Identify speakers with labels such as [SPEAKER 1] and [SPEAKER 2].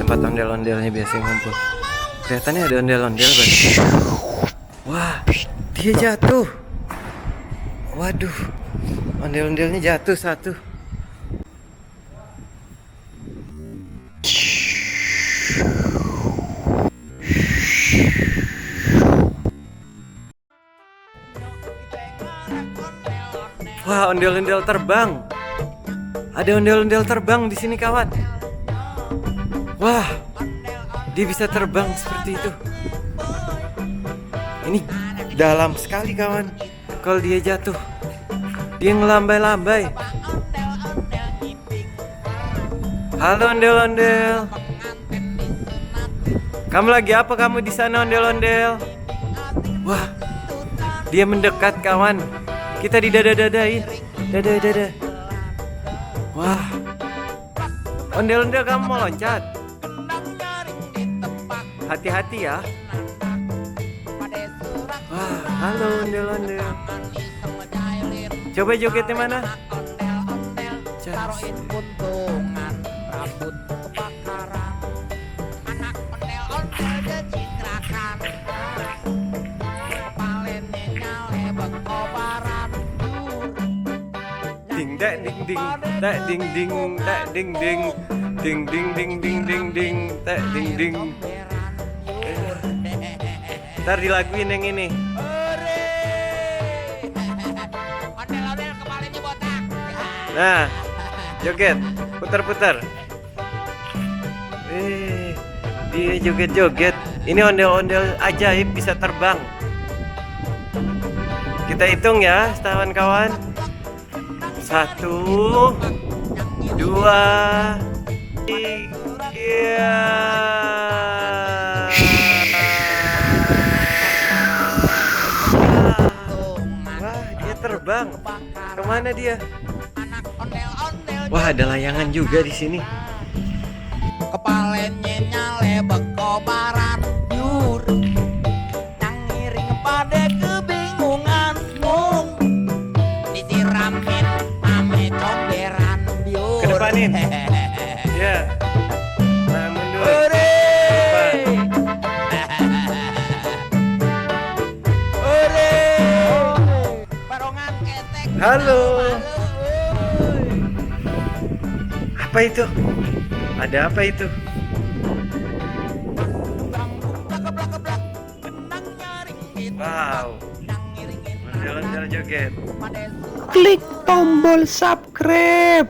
[SPEAKER 1] tempat ondel-ondelnya biasa ngumpul. Kelihatannya ada ondel-ondel berarti. Wah, dia jatuh. Waduh, ondel-ondelnya jatuh satu. Wah, ondel-ondel terbang. Ada ondel-ondel terbang di sini, kawan. Wah, dia bisa terbang seperti itu. Ini dalam sekali, kawan. Kalau dia jatuh, dia ngelambai-lambai. Halo ondel-ondel. Kamu lagi apa kamu di sana, ondel-ondel? Wah, dia mendekat, kawan. Kita didada-dadain. Dada-dada. Wah, ondel-ondel kamu mau loncat? Hati-hati ya. Wah, halo ondel-ondel. Coba jogetnya mana? Ding dek ding ding dek ding ding dek ding ding ding ding ding ding ding ding dek ding ding. Ntar dilaguin yang ini. Nah, joget, putar-putar. Dia joget-joget. Ini ondel-ondel ajaib bisa terbang. Kita hitung ya, kawan-kawan. 1, 2, 3. Wah, dia terbang. Kemana dia? Wah, ada layangan juga di sini.
[SPEAKER 2] Kepalanya nyale bekobaran yur, nang ngiring pada kebingungan mung, disiramin ame comberan biur.
[SPEAKER 1] Kedepanin. Ya. Nah, mundur. Depan.
[SPEAKER 2] Barongan ketek.
[SPEAKER 1] Halo. Apa itu? Ada apa itu? Wow. Ondel-ondel joget.
[SPEAKER 3] Klik tombol subscribe.